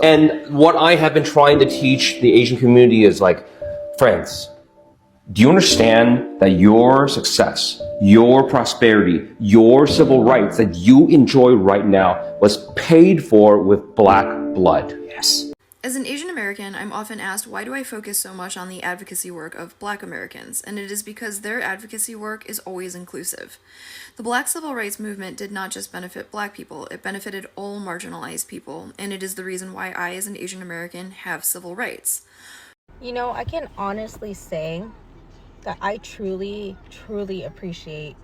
And what I have been trying to teach the Asian community is like, friends, do you understand that your success, your prosperity, your civil rights that you enjoy right now was paid for with black blood? Yes. As an Asian American, I'm often asked, why do I focus so much on the advocacy work of Black Americans? And it is because their advocacy work is always inclusive. The Black Civil Rights Movement did not just benefit Black people, it benefited all marginalized people, and it is the reason why I, as an Asian American, have civil rights. You know, I can honestly say that I truly appreciate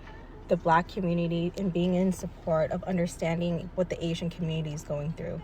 the Black community and being in support of understanding what the Asian community is going through.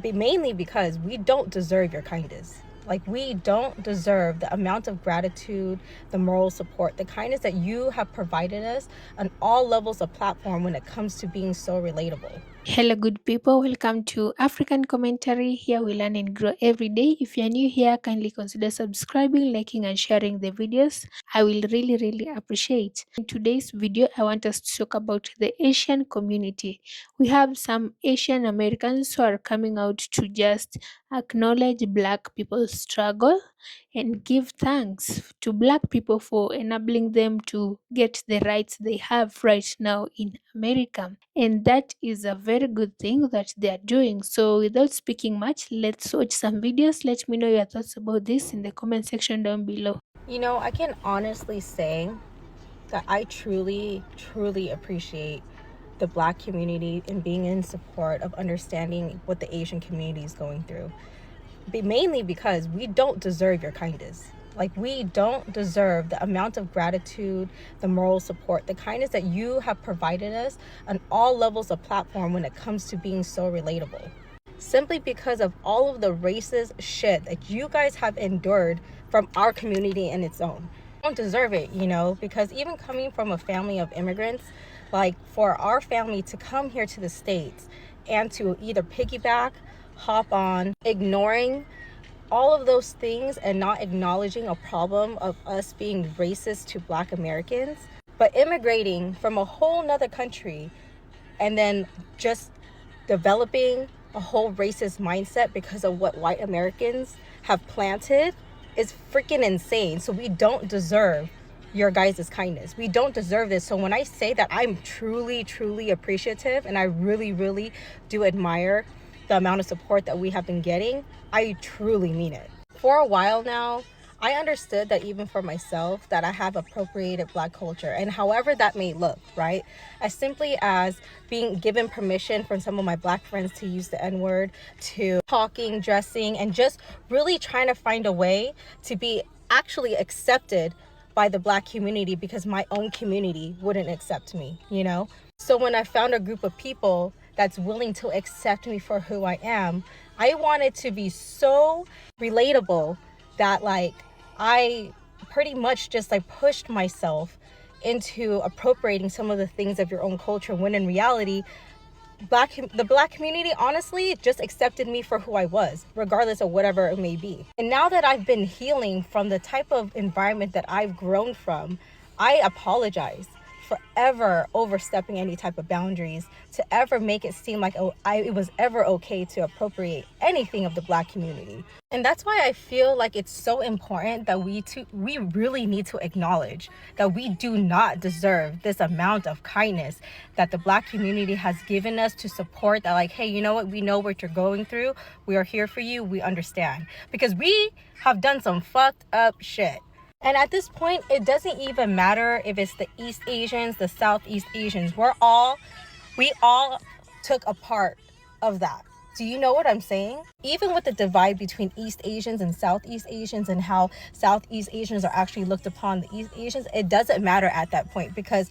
Mainly because we don't deserve your kindness. Like, we don't deserve the amount of gratitude, the moral support, the kindness that you have provided us on all levels of platform when it comes to being so relatable. Hello, good people. Welcome to African Commentary. Here we learn and grow every day. If you're new here, kindly consider subscribing, liking, and sharing the videos. I will really appreciate. In today's video, I want us to talk about the Asian community. We have some Asian Americans who are coming out to just acknowledge Black people's struggle and give thanks to Black people for enabling them to get the rights they have right now in America. And that is a very good thing that they are doing. So, without speaking much, let's watch some videos. Let me know your thoughts about this in the comment section down below. You know, I can honestly say that I truly appreciate the Black community and being in support of understanding what the Asian community is going through. Mainly because we don't deserve your kindness. Like, we don't deserve the amount of gratitude, the moral support, the kindness that you have provided us on all levels of platform when it comes to being so relatable. Simply because of all of the racist shit that you guys have endured from our community in its own. Don't deserve it, you know, because even coming from a family of immigrants, like, for our family to come here to the States and to either piggyback, hop on, ignoring all of those things and not acknowledging a problem of us being racist to Black Americans, but immigrating from a whole nother country and then just developing a whole racist mindset because of what white Americans have planted is freaking insane. So we don't deserve your guys' kindness. We don't deserve this. So when I say that I'm truly appreciative and I really do admire the amount of support that we have been getting, I truly mean it. For a while now, I understood that even for myself, that I have appropriated Black culture, and however that may look, right? As simply as being given permission from some of my Black friends to use the N-word, to talking, dressing, and just really trying to find a way to be actually accepted by the Black community because my own community wouldn't accept me, you know? So when I found a group of people that's willing to accept me for who I am, I wanted to be so relatable that, like, I pretty much just like pushed myself into appropriating some of the things of your own culture, when in reality, the Black community honestly just accepted me for who I was, regardless of whatever it may be. And now that I've been healing from the type of environment that I've grown from, I apologize for ever overstepping any type of boundaries, to ever make it seem like it was ever okay to appropriate anything of the Black community. And that's why I feel like it's so important that we really need to acknowledge that we do not deserve this amount of kindness that the Black community has given us to support that, like, hey, you know what? We know what you're going through. We are here for you. We understand. Because we have done some fucked up shit. And at this point, it doesn't even matter if it's the East Asians, the Southeast Asians. We all took a part of that. Do you know what I'm saying? Even with the divide between East Asians and Southeast Asians, and how Southeast Asians are actually looked upon the East Asians, it doesn't matter at that point, because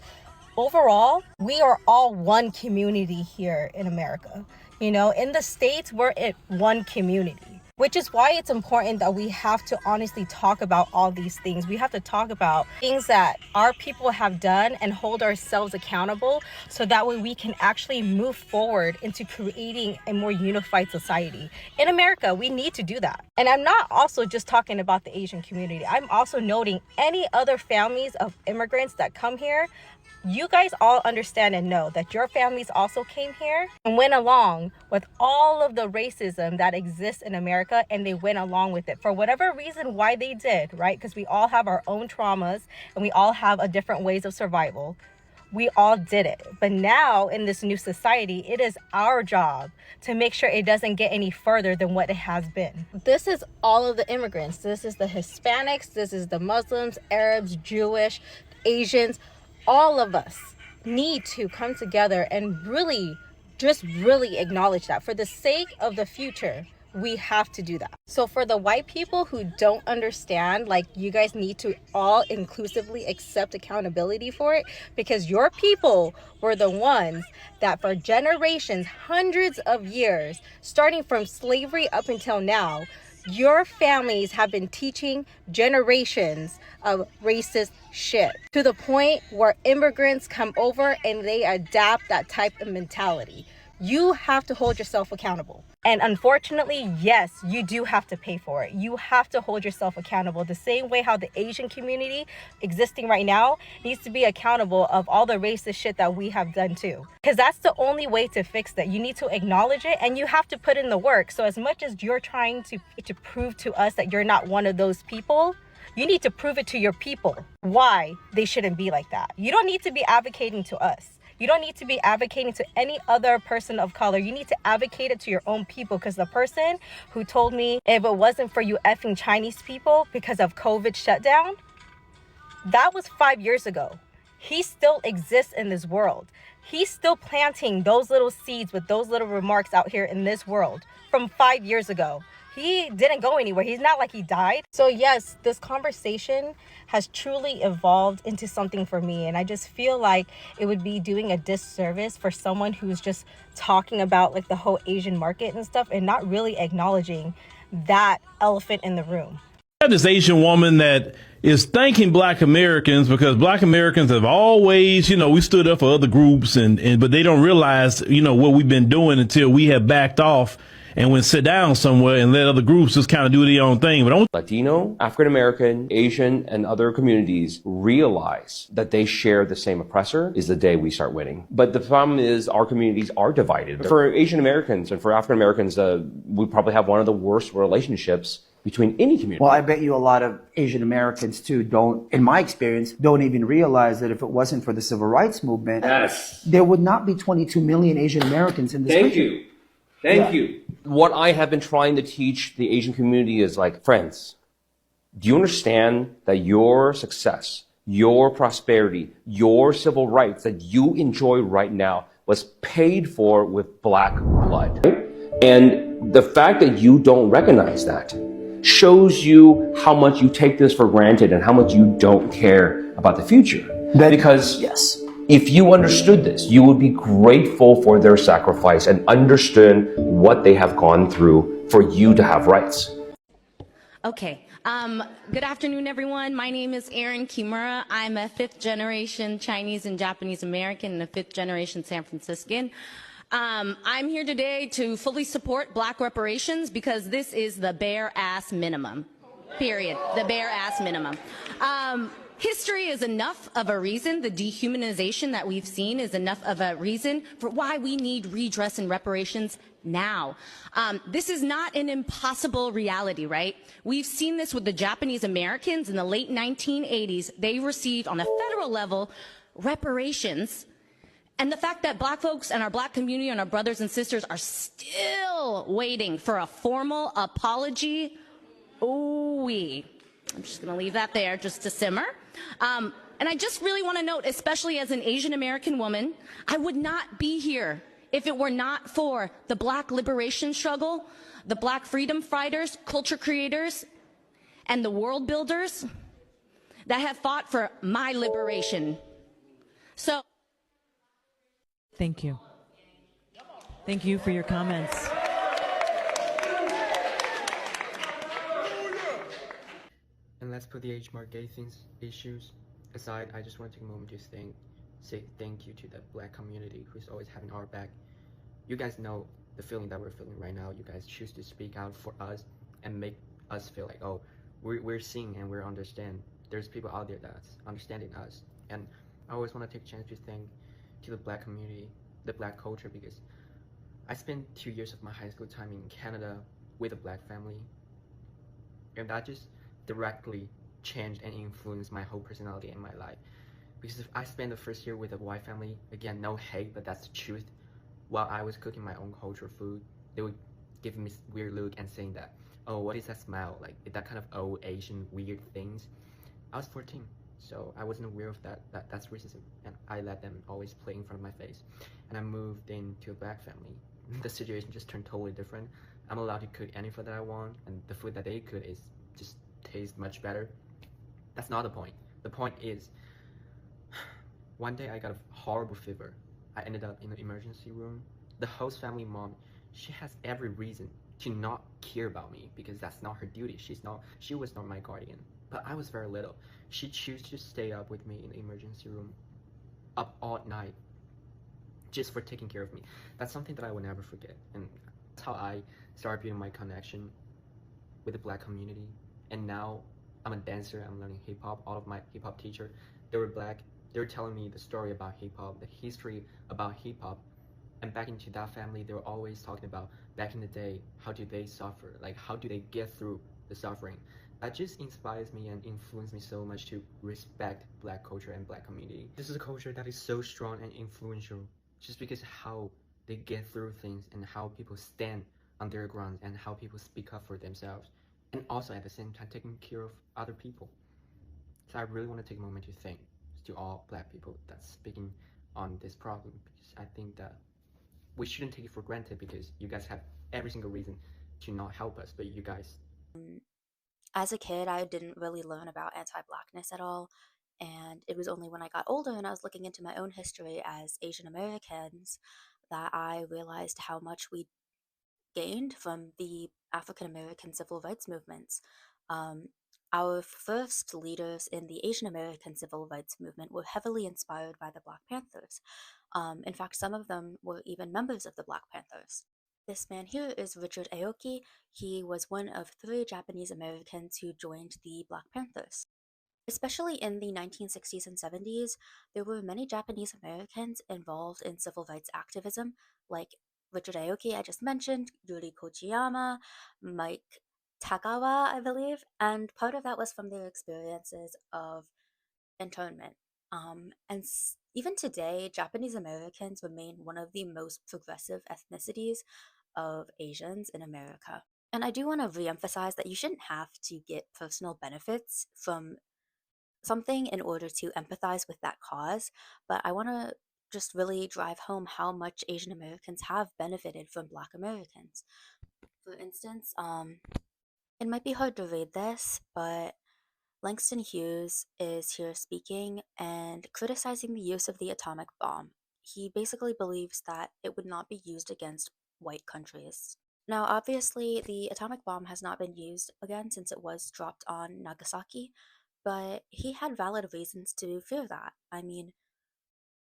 overall, we are all one community here in America. You know, in the States, we're one community. Which is why it's important that we have to honestly talk about all these things. We have to talk about things that our people have done and hold ourselves accountable, so that way we can actually move forward into creating a more unified society. In America, we need to do that. And I'm not also just talking about the Asian community. I'm also noting any other families of immigrants that come here. You guys all understand and know that your families also came here and went along with all of the racism that exists in America, and they went along with it for whatever reason why they did, right? Because we all have our own traumas and we all have a different ways of survival. We all did it. But now in this new society, it is our job to make sure it doesn't get any further than what it has been. This is all of the immigrants. This is the Hispanics. This is the Muslims, Arabs, Jewish, Asians. All of us need to come together and really acknowledge that for the sake of the future. We have to do that. So for the white people who don't understand, like, you guys need to all inclusively accept accountability for it, because your people were the ones that for generations, hundreds of years, starting from slavery up until now, your families have been teaching generations of racist shit to the point where immigrants come over and they adapt that type of mentality. You have to hold yourself accountable. And unfortunately, yes, you do have to pay for it. You have to hold yourself accountable the same way how the Asian community existing right now needs to be accountable of all the racist shit that we have done too. Because that's the only way to fix that. You need to acknowledge it and you have to put in the work. So as much as you're trying to prove to us that you're not one of those people, you need to prove it to your people why they shouldn't be like that. You don't need to be advocating to us. You don't need to be advocating to any other person of color. You need to advocate it to your own people, because the person who told me if it wasn't for you effing Chinese people because of COVID shutdown, that was 5 years ago. He still exists in this world. He's still planting those little seeds with those little remarks out here in this world from 5 years ago. He didn't go anywhere. He's not like he died. So yes, this conversation has truly evolved into something for me. And I just feel like it would be doing a disservice for someone who's just talking about like the whole Asian market and stuff and not really acknowledging that elephant in the room. This Asian woman that is thanking Black Americans because Black Americans have always, we stood up for other groups but they don't realize, what we've been doing until we have backed off and went sit down somewhere and let other groups just kind of do their own thing. But Latino, African American, Asian, and other communities realize that they share the same oppressor is the day we start winning. But the problem is our communities are divided. For Asian Americans and for African Americans, we probably have one of the worst relationships between any community. Well, I bet you a lot of Asian Americans too in my experience, don't even realize that if it wasn't for the civil rights movement, Yes. there would not be 22 million Asian Americans in this country. Thank you. What I have been trying to teach the Asian community is like, friends, do you understand that your success, your prosperity, your civil rights that you enjoy right now was paid for with Black blood? And the fact that you don't recognize that shows you how much you take this for granted and how much you don't care about the future. Because yes, if you understood this, you would be grateful for their sacrifice and understood what they have gone through for you to have rights. Okay. Good afternoon, everyone. My name is Erin Kimura. I'm a fifth-generation Chinese and Japanese American and a fifth-generation San Franciscan. I'm here today to fully support Black reparations because this is the bare-ass minimum. Period. The bare-ass minimum. History is enough of a reason. The dehumanization that we've seen is enough of a reason for why we need redress and reparations now. This is not an impossible reality, right? We've seen this with the Japanese Americans in the late 1980s. They received, on a federal level, reparations. And the fact that Black folks and our Black community and our brothers and sisters are still waiting for a formal apology, ooh-wee. I'm just going to leave that there just to simmer. And I just really want to note, especially as an Asian American woman, I would not be here if it were not for the Black liberation struggle, the Black freedom fighters, culture creators, and the world builders that have fought for my liberation. So, thank you. Thank you for your comments. And let's put the age market issues aside. I just want to take a moment to say thank you to the Black community who's always having our back. You guys know the feeling that we're feeling right now. You guys choose to speak out for us and make us feel like, oh, we're seeing and we're understand. There's people out there that's understanding us. And I always want to take a chance to thank to the black community, the black culture, because I spent 2 years of my high school time in Canada with a black family, and that just directly changed and influenced my whole personality and my life. Because if I spent the first year with a white family, again, no hate, but that's the truth. While I was cooking my own cultural food, they would give me this weird look and saying that, oh, what is that smell? Like that kind of old Asian weird things. I was 14, so I wasn't aware of that's racism, and I let them always play in front of my face. And I moved into a black family. The situation just turned totally different. I'm allowed to cook any food that I want, and the food that they cook is just tastes much better. That's not the point. The point is, one day I got a horrible fever. I ended up in the emergency room. The host family mom, she has every reason to not care about me because that's not her duty. She was not my guardian. But I was very little. She chose to stay up with me in the emergency room, up all night, just for taking care of me. That's something that I will never forget. And that's how I started building my connection with the black community. And now I'm a dancer, I'm learning hip hop. All of my hip hop teacher, they were black. They were telling me the story about hip hop, the history about hip hop. And back into that family, they were always talking about back in the day, how do they suffer? Like, how do they get through the suffering? That just inspires me and influences me so much to respect black culture and black community. This is a culture that is so strong and influential just because how they get through things and how people stand on their ground and how people speak up for themselves. And also at the same time taking care of other people. So I really want to take a moment to thank to all black people that's speaking on this problem, because I think that we shouldn't take it for granted because you guys have every single reason to not help us, but you guys. As a kid, I didn't really learn about anti Blackness at all. And it was only when I got older and I was looking into my own history as Asian Americans that I realized how much we gained from the African American civil rights movements. Um, our first leaders in the Asian American civil rights movement were heavily inspired by the Black Panthers. In fact, some of them were even members of the Black Panthers. This man here is Richard Aoki. He was one of 3 Japanese Americans who joined the Black Panthers. Especially in the 1960s and 70s, there were many Japanese Americans involved in civil rights activism, like Richard Aoki, I just mentioned, Yuri Kochiyama, Mike Tagawa, I believe, and part of that was from their experiences of internment. Even today, Japanese Americans remain one of the most progressive ethnicities of Asians in America. And I do want to reemphasize that you shouldn't have to get personal benefits from something in order to empathize with that cause, but I want to just really drive home how much Asian Americans have benefited from Black Americans. For instance, it might be hard to read this, but Langston Hughes is here speaking and criticizing the use of the atomic bomb. He basically believes that it would not be used against white countries. Now, obviously, the atomic bomb has not been used again since it was dropped on Nagasaki, but he had valid reasons to fear that. I mean,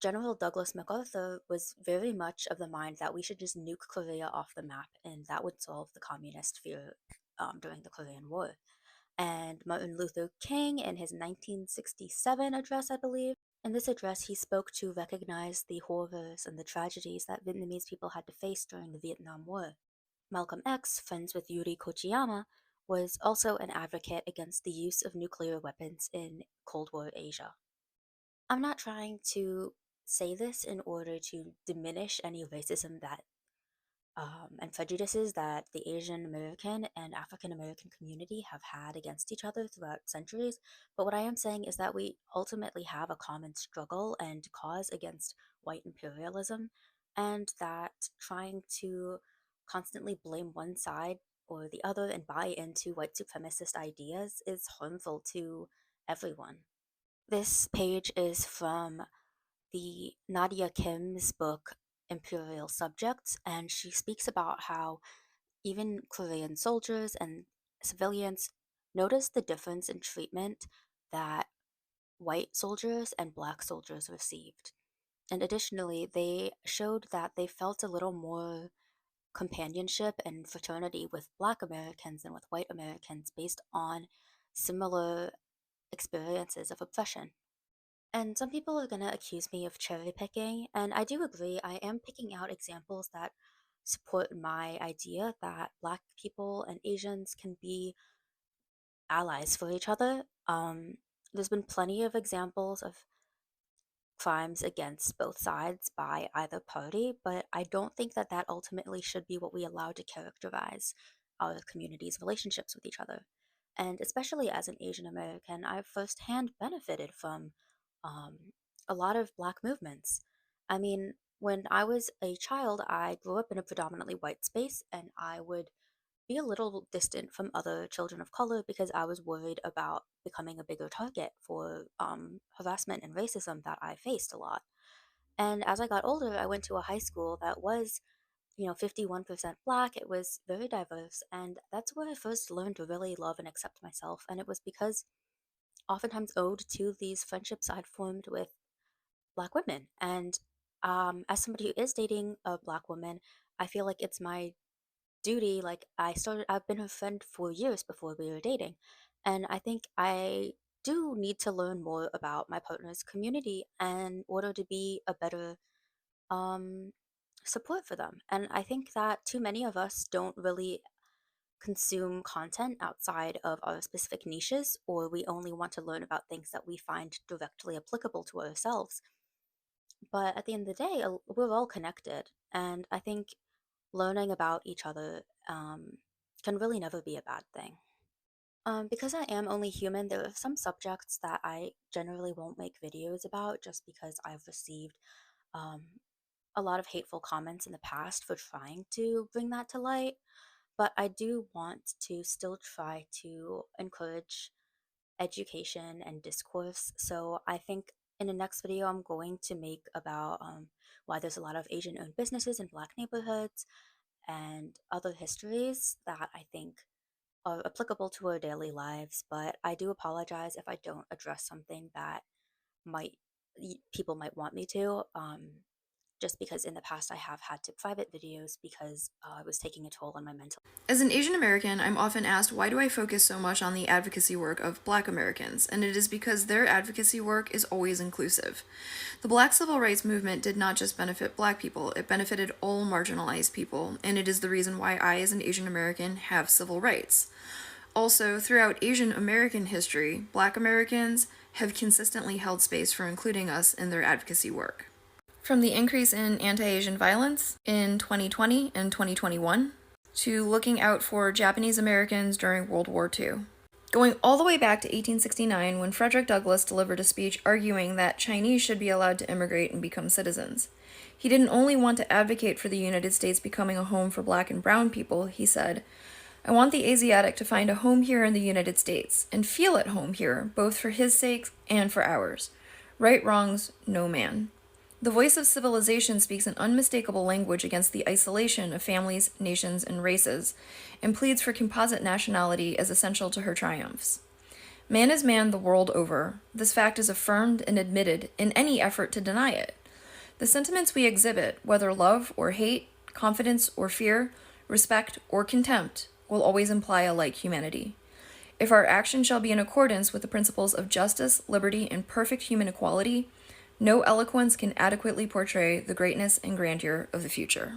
General Douglas MacArthur was very much of the mind that we should just nuke Korea off the map and that would solve the communist fear during the Korean War. And Martin Luther King, in his 1967 address, I believe, in this address, he spoke to recognize the horrors and the tragedies that Vietnamese people had to face during the Vietnam War. Malcolm X, friends with Yuri Kochiyama, was also an advocate against the use of nuclear weapons in Cold War Asia. I'm not trying to say this in order to diminish any racism that and prejudices that the Asian American and African American community have had against each other throughout centuries. But what I am saying is that we ultimately have a common struggle and cause against white imperialism, and that trying to constantly blame one side or the other and buy into white supremacist ideas is harmful to everyone. This page is from the Nadia Kim's book Imperial Subjects, and she speaks about how even Korean soldiers and civilians noticed the difference in treatment that white soldiers and black soldiers received. And additionally, they showed that they felt a little more companionship and fraternity with black Americans than with white Americans based on similar experiences of oppression. And some people are going to accuse me of cherry picking, and I do agree. I am picking out examples that support my idea that Black people and Asians can be allies for each other. There's been plenty of examples of crimes against both sides by either party, but I don't think that that ultimately should be what we allow to characterize our community's relationships with each other. And especially as an Asian American, I've firsthand benefited from um, a lot of Black movements. I mean, when I was a child, I grew up in a predominantly white space, and I would be a little distant from other children of color because I was worried about becoming a bigger target for harassment and racism that I faced a lot. And as I got older, I went to a high school that was, 51% Black. It was very diverse. And that's where I first learned to really love and accept myself. And it was because oftentimes owed to these friendships I'd formed with Black women. And as somebody who is dating a Black woman, I feel like it's my duty. Like, I've been her friend for years before we were dating, and I think I do need to learn more about my partner's community in order to be a better um support for them. And I think that too many of us don't really consume content outside of our specific niches, or we only want to learn about things that we find directly applicable to ourselves. But at the end of the day, we're all connected, and I think learning about each other can really never be a bad thing. Because I am only human, there are some subjects that I generally won't make videos about just because I've received um, a lot of hateful comments in the past for trying to bring that to light. But I do want to still try to encourage education and discourse. So I think in the next video, I'm going to make about why there's a lot of Asian owned businesses in Black neighborhoods and other histories that I think are applicable to our daily lives. But I do apologize if I don't address something that might people might want me to. Just because in the past I have had to private videos because it was taking a toll on my mental. As an Asian American, I'm often asked why do I focus so much on the advocacy work of Black Americans, and it is because their advocacy work is always inclusive. The Black Civil Rights Movement did not just benefit Black people, it benefited all marginalized people, and it is the reason why I, as an Asian American, have civil rights. Also, throughout Asian American history, Black Americans have consistently held space for including us in their advocacy work. From the increase in anti-Asian violence in 2020 and 2021, to looking out for Japanese Americans during World War II. Going all the way back to 1869 when Frederick Douglass delivered a speech arguing that Chinese should be allowed to immigrate and become citizens. He didn't only want to advocate for the United States becoming a home for Black and brown people, he said, I want the Asiatic to find a home here in the United States and feel at home here, both for his sake and for ours. Right wrongs, no man. The voice of civilization speaks an unmistakable language against the isolation of families, nations, and races, and pleads for composite nationality as essential to her triumphs. Man is man the world over. This fact is affirmed and admitted in any effort to deny it. The sentiments we exhibit, whether love or hate, confidence or fear, respect or contempt, will always imply a like humanity. If our action shall be in accordance with the principles of justice, liberty, and perfect human equality, no eloquence can adequately portray the greatness and grandeur of the future.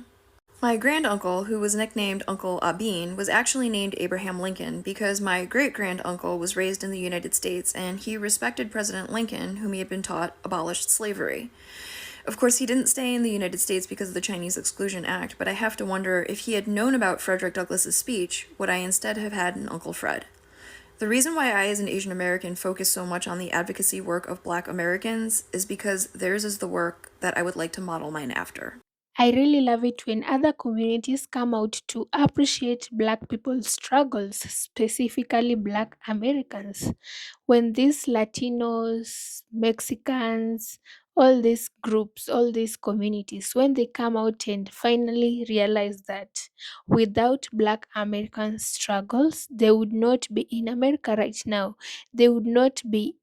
My granduncle, who was nicknamed Uncle Abin, was actually named Abraham Lincoln because my great-granduncle was raised in the United States and he respected President Lincoln, whom he had been taught abolished slavery. Of course, he didn't stay in the United States because of the Chinese Exclusion Act, but I have to wonder if he had known about Frederick Douglass's speech, would I instead have had an Uncle Fred? The reason why I, as an Asian American, focus so much on the advocacy work of Black Americans is because theirs is the work that I would like to model mine after. I really love it when other communities come out to appreciate Black people's struggles, specifically Black Americans. When these Latinos, Mexicans, all these groups, all these communities, when they come out and finally realize that without Black American struggles, they would not be in America right now. They would not be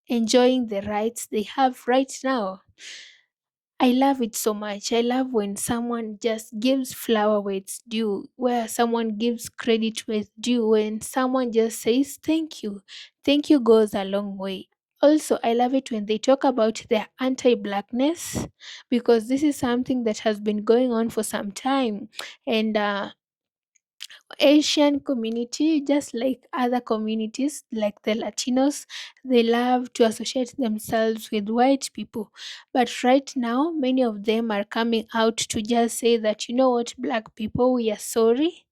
enjoying the rights they have right now. I love it so much. I love when someone just gives flower where it's due, where someone gives credit where it's due, when someone just says thank you. Thank you goes a long way. also, I love it when they talk about their anti-blackness, because this is something that has been going on for some time. And Asian community, just like other communities, like the Latinos, they love to associate themselves with white people. But right now, many of them are coming out to just say that, you know what, black people, we are sorry.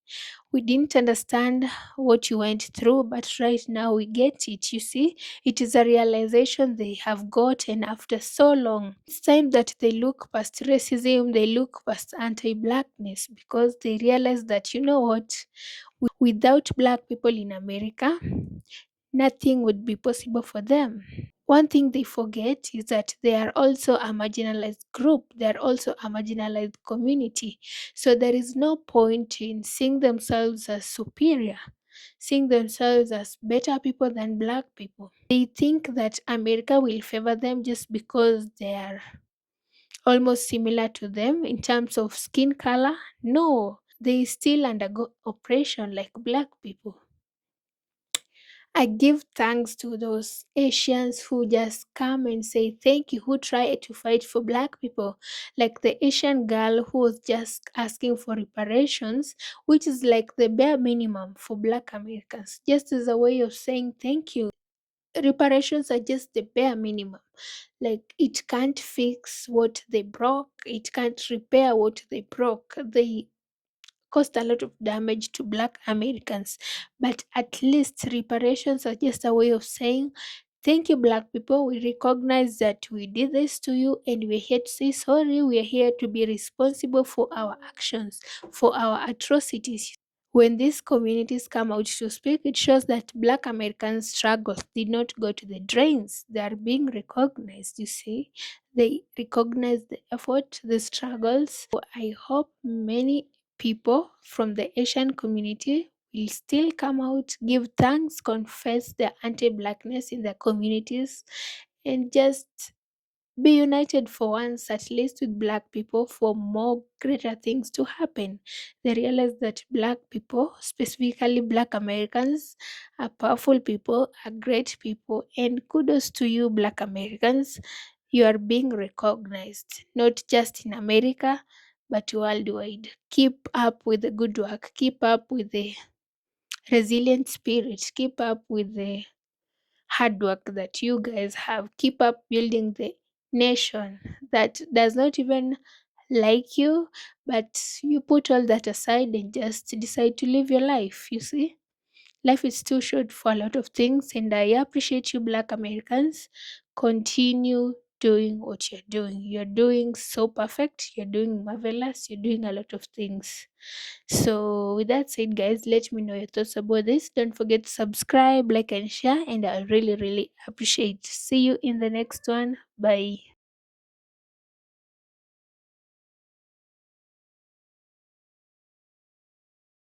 We didn't understand what you went through, but right now we get it. You see, it is a realization they have gotten after so long. It's time that they look past racism, they look past anti blackness, because they realize that, you know what, without black people in America, nothing would be possible for them. One thing they forget is that they are also a marginalized group, they are also a marginalized community. So there is no point in seeing themselves as superior, seeing themselves as better people than black people. They think that America will favor them just because they are almost similar to them in terms of skin color. No, they still undergo oppression like black people. I give thanks to those Asians who just come and say thank you, who try to fight for black people. Like the Asian girl who was just asking for reparations, which is like the bare minimum for black Americans, just as a way of saying thank you. Reparations are just the bare minimum. Like it can't fix what they broke, it can't repair what they broke. They caused a lot of damage to black Americans. But at least reparations are just a way of saying, thank you, black people. We recognize that we did this to you and we're here to say sorry. We are here to be responsible for our actions, for our atrocities. When these communities come out to speak, it shows that black American struggles did not go to the drains. They are being recognized, you see. They recognize the effort, the struggles. So I hope many people from the Asian community will still come out, give thanks, confess their anti-blackness in their communities, and just be united for once, at least with black people, for more greater things to happen. They realize that black people, specifically black Americans, are powerful people, are great people, and kudos to you, black Americans. You are being recognized, not just in America, but worldwide. Keep up with the good work, keep up with the resilient spirit, keep up with the hard work that you guys have. Keep up building the nation that does not even like you, but you put all that aside and just decide to live your life. You see, life is too short for a lot of things, and I appreciate you, Black Americans. Continue doing what you're doing. You're doing so perfect, you're doing marvelous, you're doing a lot of things. So, with that said, guys, let me know your thoughts about this. Don't forget to subscribe, like, and share, and I really, really appreciate. See you in the next one. Bye.